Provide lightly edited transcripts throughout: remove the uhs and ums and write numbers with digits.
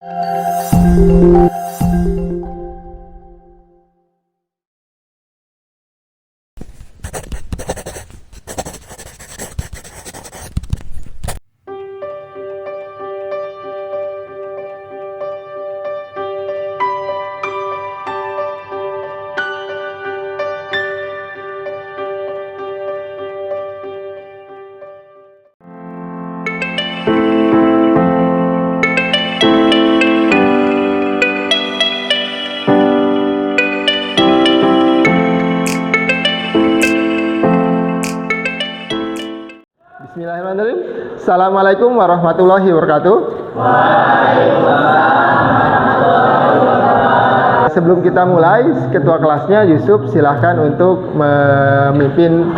Bismillahirrahmanirrahim. Assalamualaikum warahmatullahi wabarakatuh. Waalaikumsalam warahmatullahi wabarakatuh. Sebelum kita mulai, ketua kelasnya Yusuf silahkan untuk memimpin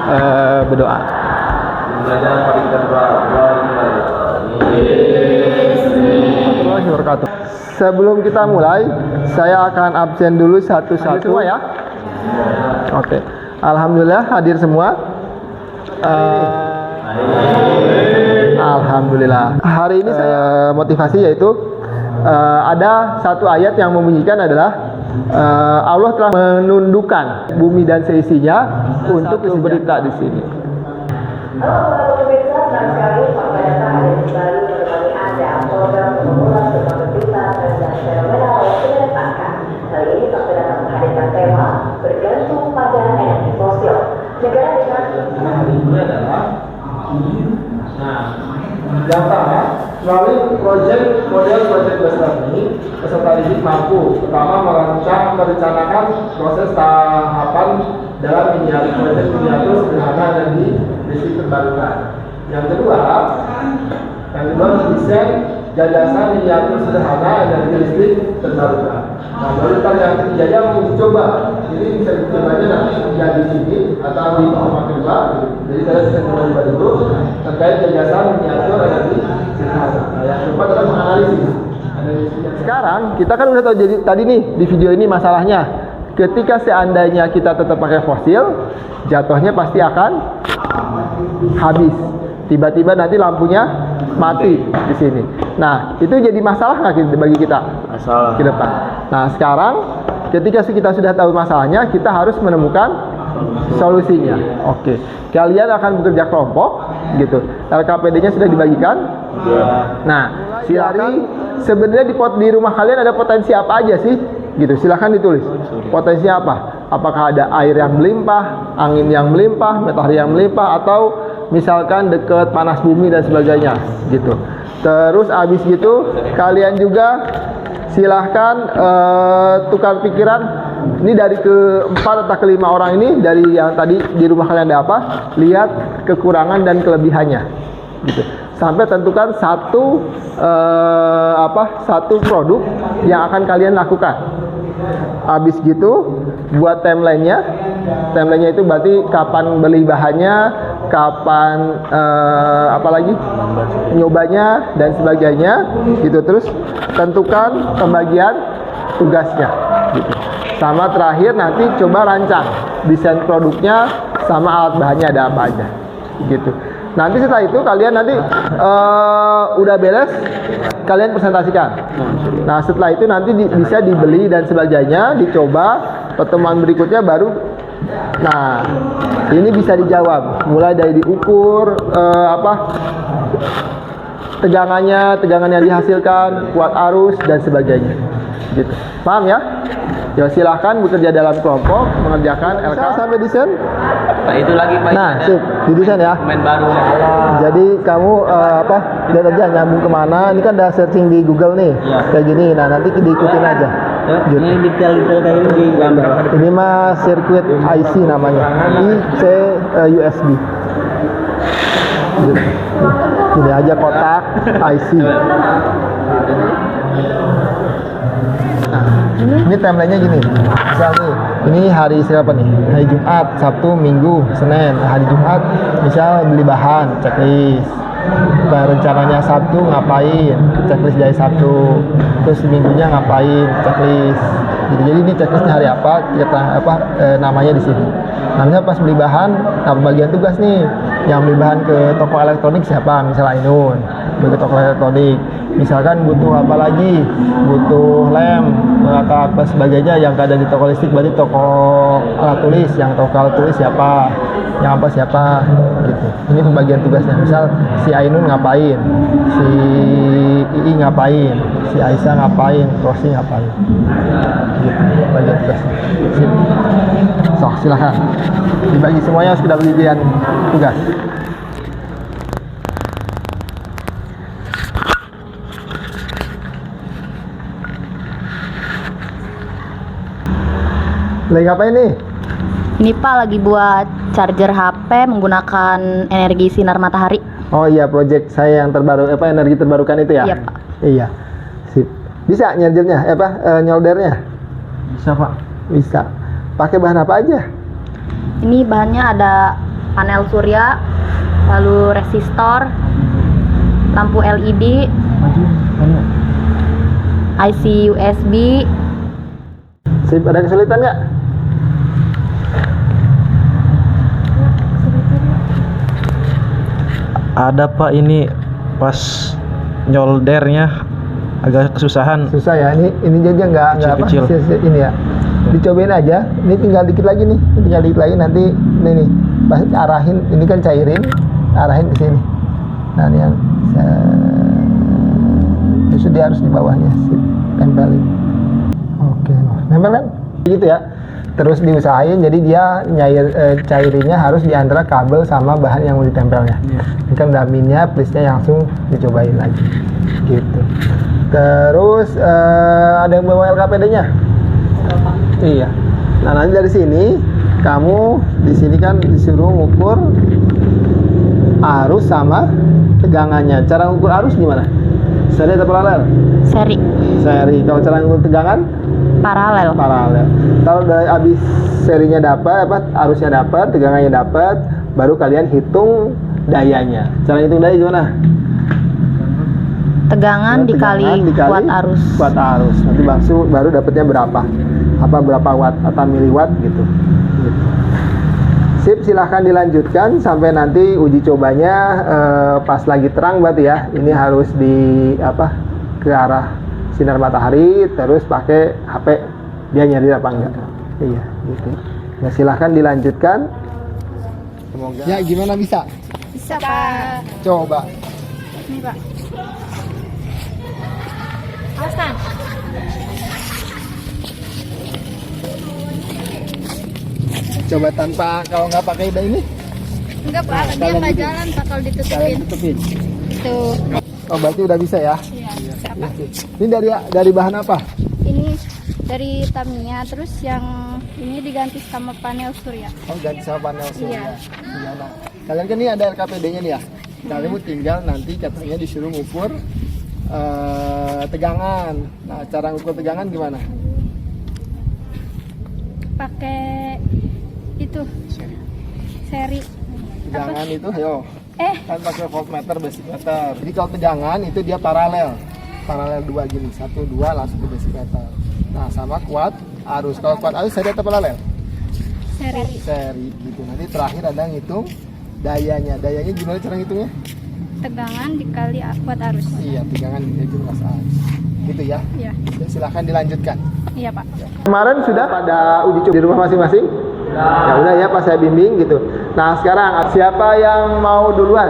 berdoa. Warahmatullahi wabarakatuh. Sebelum kita mulai, saya akan absen dulu satu-satu ya. Oke. Alhamdulillah hadir semua. Alhamdulillah. Hari ini saya motivasi yaitu ada satu ayat yang membunyikan adalah Allah telah menundukkan bumi dan seisinya untuk berita di sini. Halo pemirsa, senang sekali Pak Data ada kembali menemani Anda program mengulas tentang berita dan fenomena yang sudah datangkan. Kali ini Pak Data menghadirkan tema bergantung pada energi fosil. Negara dengan Ini adalah yang pertama, melalui model proyek besar ini, peserta didik mampu pertama merencanakan proses tahapan dalam miniatur sederhana dan di listrik terbarukan. Yang kedua mendesain gagasan miniatur sederhana energi listrik terbarukan. Nah, baru yang ketiganya mencoba. Ini bisa dicobanya nanti ya di sini atau di rumah kedua. Jadi saya bisa coba dulu terkait gagasan miniatur energi sederhana. Nah, yang keempat adalah menganalisis. Sekarang kita kan udah tahu jadi tadi nih di video ini masalahnya. Ketika seandainya kita tetap pakai fosil, jatuhnya pasti akan habis. Tiba-tiba nanti lampunya mati di sini. Nah, itu jadi masalah nggak bagi kita? Masalah ke depan. Nah, sekarang ketika kita sudah tahu masalahnya, kita harus menemukan solusinya. Oke. Kalian akan bekerja kelompok, gitu. LKPD-nya sudah dibagikan. Nah, silakan. Sebenarnya di rumah kalian ada potensi apa aja sih? Gitu. Silakan ditulis. Potensinya apa? Apakah ada air yang melimpah, angin yang melimpah, matahari yang melimpah, atau misalkan dekat panas bumi dan sebagainya, gitu. Terus abis gitu kalian juga silahkan tukar pikiran. Ini dari keempat atau kelima orang ini, dari yang tadi di rumah kalian ada apa, lihat kekurangan dan kelebihannya, gitu. Sampai tentukan satu produk yang akan kalian lakukan. Habis gitu buat timelinenya. Timelinenya itu berarti kapan beli bahannya, kapan nyobanya dan sebagainya, gitu. Terus tentukan pembagian tugasnya, gitu. Sama terakhir nanti coba rancang desain produknya sama alat bahannya ada apa aja, gitu. Nanti setelah itu kalian nanti udah beres, kalian presentasikan. Nah, setelah itu nanti bisa dibeli dan sebagainya, dicoba. Pertemuan berikutnya baru. Nah, ini bisa dijawab. Mulai dari diukur tegangan yang dihasilkan, kuat arus dan sebagainya. Gitu. Paham ya? Ya silahkan bekerja dalam kelompok mengerjakan LK sampai desain. Nah, itu lagi Pak. Nah, sip, didesain ya. Main baru. Jadi kamu lihat aja nyambung kemana. Ini kan udah searching di Google nih, ya. Kayak gini. Nah, nanti diikutin aja. Gitu. Ini detail-detail kayak ini di gambar. Ini mah sirkuit IC namanya. IC USB. Ini aja kotak IC. Nah, ini timelinenya gini. Misal nih, ini hari siapa nih? Hari Jumat, Sabtu, Minggu, Senin. Hari Jumat, misal beli bahan, checklist. Rencananya Sabtu ngapain, checklist dari Sabtu. Terus minggunya ngapain, checklist. Jadi ini checklistnya hari apa, namanya di sini. Namanya pas beli bahan, nah pembagian tugas nih. Yang beli bahan ke toko elektronik siapa? Misalnya Ainun, beli ke toko elektronik. Misalkan butuh apa lagi, butuh lem atau apa sebagainya yang ada di toko listrik, berarti toko alat tulis, yang toko alat tulis siapa, yang apa siapa, gitu. Ini pembagian tugasnya. Misal si Ainun ngapain, si Ii ngapain, si Aisyah ngapain, Rosi ngapain, gitu. Pembagian tugasnya. Sip. So, silahkan dibagi semuanya sudah pembagian tugas. Lagi ngapain nih? Ini Pak lagi buat charger HP menggunakan energi sinar matahari. Oh iya, project saya yang terbaru, energi terbarukan itu ya? Iya Pak. Iya. Sip. Bisa nyarjernya, nyoldernya? Bisa Pak. Bisa. Pakai bahan apa aja? Ini bahannya ada panel surya, lalu resistor, lampu LED, IC USB. Sip, ada kesulitan nggak? Ada Pak, ini pas nyoldernya agak kesusahan. Susah ya, ini aja nggak apa, Kecil-kecil. ini ya. Dicobain aja, ini tinggal dikit lagi nih, tinggal dikit lagi nanti ini nih, pas arahin, ini kan cairin, arahin ke sini. Nah ini yang terus dia harus di bawahnya, sip, tempelin. Oke, nempel kan? Gitu ya. Terus diusahain, jadi dia cairinnya harus di antara kabel sama bahan yang mau ditempelnya. Ini kan udah minnya, plusnya langsung dicobain lagi. Gitu. Terus ada yang bawa LKPD-nya? Iya. Nah nanti dari sini kamu di sini kan disuruh ngukur arus sama tegangannya. Cara ngukur arus gimana? Seri atau paralel? Seri. Seri. Kalau cara ngukur tegangan? Paralel. Paralel. Kalau udah habis serinya dapat, arusnya dapat, tegangannya dapat, baru kalian hitung dayanya. Cara hitung daya gimana? Tegangan dikali kuat arus. Kuat arus. Nanti baru dapatnya berapa? Berapa watt atau miliwatt gitu. Sip, silahkan dilanjutkan sampai nanti uji cobanya pas lagi terang berarti ya. Ini harus ke arah sinar matahari, terus pakai HP, dia nyari apa enggak? Iya, gitu. Nah, silahkan dilanjutkan. Semoga. Ya, gimana bisa? Bisa Pak. Coba. Ini Pak. Alasan. Coba tanpa, kalau nggak pakai ini? Enggak Pak, dia nggak jalan Pak kalau ditutupin. Tutupin. Tuh. Oh, berarti udah bisa ya? Iya, bisa Pak. Ini dari bahan apa? Ini dari Tamiya, terus yang ini diganti sama panel surya. Oh, ganti sama panel surya. Iya. Iya, nah. Kalian kan ini ada LKPD-nya nih ya. Kalian tinggal nanti katanya disuruh ngukur tegangan. Nah, cara ngukur tegangan gimana? Pakai itu seri. Tegangan itu, ayo. Kan pakai voltmeter, basic meter. Jadi kalau tegangan itu dia paralel dua gini, 1, 2 langsung ke basic meter. Nah, sama kuat arus. Kalau kuat arus seri atau paralel? Seri gitu. Nanti terakhir ada ngitung dayanya. Dayanya gimana cara ngitungnya? Tegangan dikali kuat arus. Iya, tegangan dikali kuat arus. Gitu ya. Iya. Silahkan dilanjutkan. Iya Pak. Kemarin sudah pada uji coba di rumah masing-masing? Ya udah ya, pas saya bimbing gitu. Nah, sekarang siapa yang mau duluan?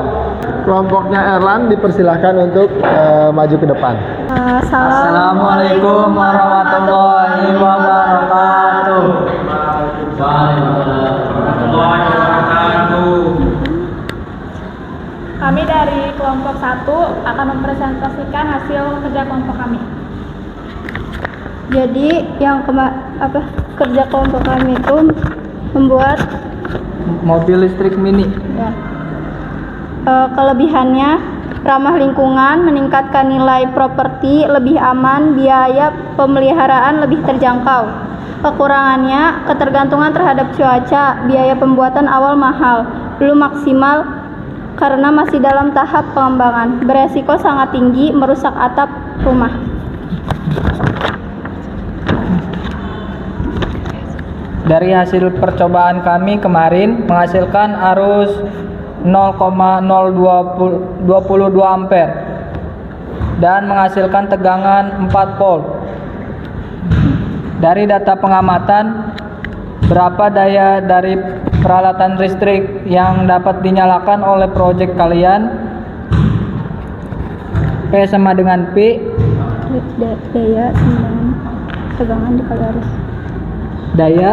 Kelompoknya Erlan dipersilahkan untuk maju ke depan. Assalamualaikum warahmatullahi wabarakatuh. Kami dari kelompok 1 akan mempresentasikan hasil kerja kelompok kami. Jadi yang kerja kelompok kami itu membuat Mobil listrik mini. ya, kelebihannya ramah lingkungan, meningkatkan nilai properti, lebih aman, biaya pemeliharaan lebih terjangkau. Kekurangannya ketergantungan terhadap cuaca, biaya pembuatan awal mahal, belum maksimal karena masih dalam tahap pengembangan, beresiko sangat tinggi merusak atap rumah. Dari hasil percobaan kami kemarin menghasilkan arus 0,022 ampere. dan menghasilkan tegangan 4 volt. Dari data pengamatan, berapa daya dari peralatan listrik yang dapat dinyalakan oleh proyek kalian? P sama dengan P. Daya tegangan dikali arus. Daya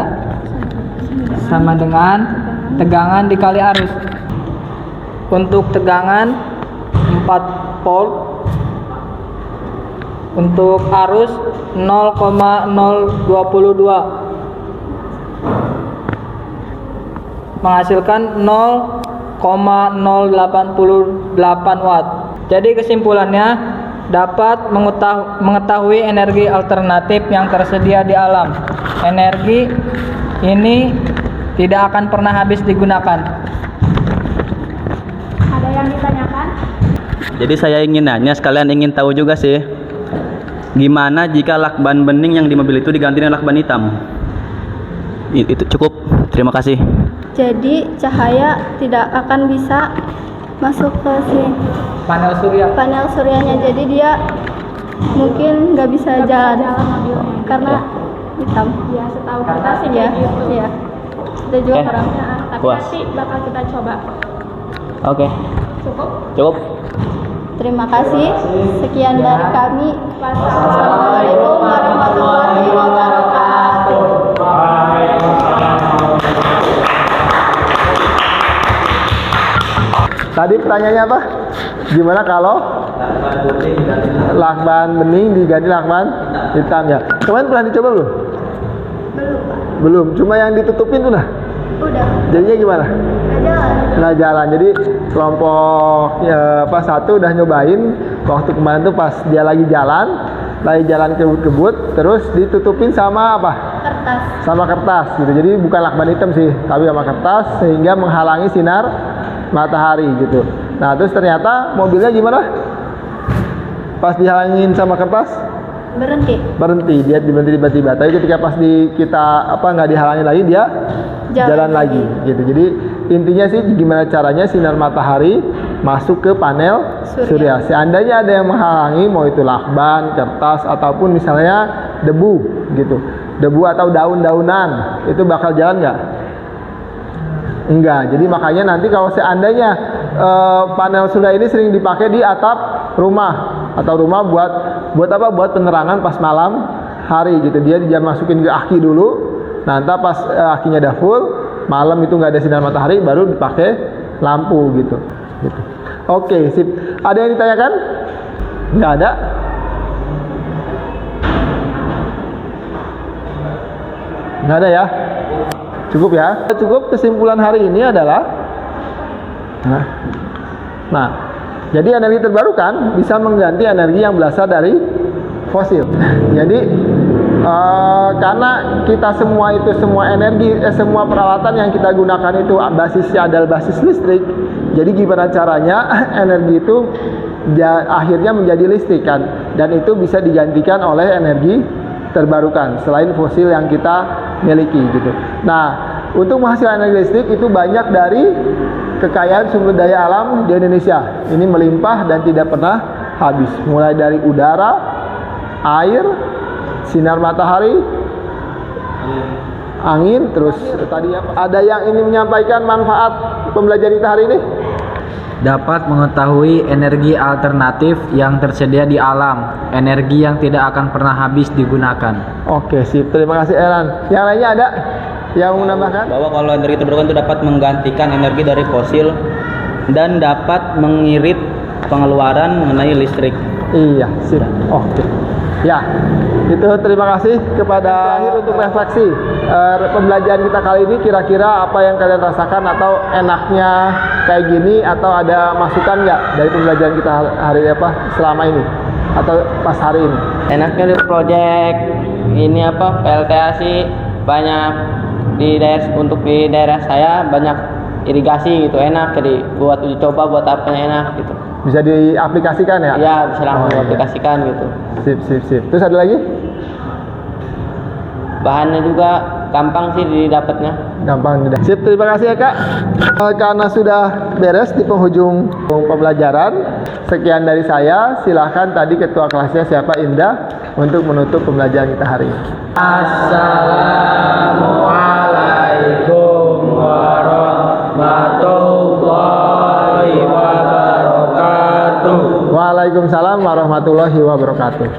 sama dengan tegangan dikali arus. Untuk tegangan 4 volt, untuk arus 0,022, menghasilkan 0,088 watt. Jadi kesimpulannya, dapat mengetahui energi alternatif yang tersedia di alam. Energi ini tidak akan pernah habis digunakan. Ada yang ditanyakan? Jadi saya ingin nanya, sekalian ingin tahu juga sih, gimana jika lakban bening yang di mobil itu diganti dengan lakban hitam? Itu cukup. Terima kasih. Jadi cahaya tidak akan bisa masuk ke Panel surya. panel suryanya, jadi dia mungkin nggak bisa jalan karena hitam. Ya, setahu kita sih Ya, kayak gitu. ya. Kita juga Oke. kurang. Nah, tapi Puas. nanti bakal kita coba. Oke, Cukup? cukup. Terima kasih. Sekian dari kami. Wassalamualaikum warahmatullahi wabarakatuh. Tadi pertanyaannya apa? Gimana kalau lakban bening diganti lakban hitam ya? Kemarin pernah dicoba belum? Belum. Cuma yang ditutupin tuh nah. Udah. Jadinya gimana? Nggak jalan. Nggak jalan. Jadi kelompok pas satu udah nyobain waktu kemarin tuh pas dia lagi jalan kebut-kebut, terus ditutupin sama apa? Kertas. Sama kertas gitu. Jadi bukan lakban hitam sih, tapi sama kertas sehingga menghalangi sinar matahari gitu. Nah terus ternyata mobilnya gimana? Pas dihalangin sama kertas berhenti, dia berhenti tiba-tiba. Tapi ketika pas nggak dihalangi lagi, dia jalan lagi gitu. Jadi intinya sih gimana caranya sinar matahari masuk ke panel surya. Seandainya ada yang menghalangi, mau itu lakban, kertas, ataupun misalnya debu gitu, debu atau daun-daunan, itu bakal jalan nggak? Enggak. Jadi makanya nanti kalau seandainya panel surya ini sering dipakai di atap rumah atau rumah buat apa? Buat penerangan pas malam hari gitu. Dia masukin ke aki dulu. Nah, entah pas akinya udah full, malam itu nggak ada sinar matahari, baru dipakai lampu gitu. Oke, sip. Ada yang ditanyakan? Nggak ada. Nggak ada ya? Cukup ya? Cukup. Kesimpulan hari ini adalah nah, jadi energi terbarukan bisa mengganti energi yang berasal dari fosil. Jadi karena kita semua energi, semua peralatan yang kita gunakan itu basisnya adalah basis listrik. Jadi gimana caranya energi itu akhirnya menjadi listrik kan, dan itu bisa digantikan oleh energi terbarukan selain fosil yang kita miliki gitu. Nah, untuk menghasilkan energi listrik itu banyak dari kekayaan sumber daya alam di Indonesia. Ini melimpah dan tidak pernah habis. Mulai dari udara, air, sinar matahari, angin, terus tadi ada yang ingin menyampaikan manfaat pembelajaran kita hari ini? Dapat mengetahui energi alternatif yang tersedia di alam, energi yang tidak akan pernah habis digunakan. Oke, sip. Terima kasih Eran. Yang lainnya ada yang mau menambahkan? Bahwa kalau energi terbarukan itu dapat menggantikan energi dari fosil dan dapat mengirit pengeluaran mengenai listrik. Iya, sip. Oke. Ya, itu terima kasih kepada akhir untuk refleksi pembelajaran kita kali ini. Kira-kira apa yang kalian rasakan, atau enaknya kayak gini, atau ada masukan nggak dari pembelajaran kita hari selama ini atau pas hari ini? Enaknya di proyek ini PLTA sih banyak di daerah saya banyak irigasi gitu, enak, jadi buat uji coba buat apanya enak gitu. Bisa diaplikasikan ya? Iya, bisa langsung diaplikasikan gitu. Sip. Terus ada lagi? Bahannya juga gampang sih didapatnya. Gampang tidak. Sip, terima kasih ya Kak. Karena sudah beres di penghujung pembelajaran, sekian dari saya. Silahkan tadi ketua kelasnya siapa, Indah, untuk menutup pembelajaran kita hari ini. Assalamualaikum warahmatullahi wabarakatuh. Waalaikumsalam warahmatullahi wabarakatuh.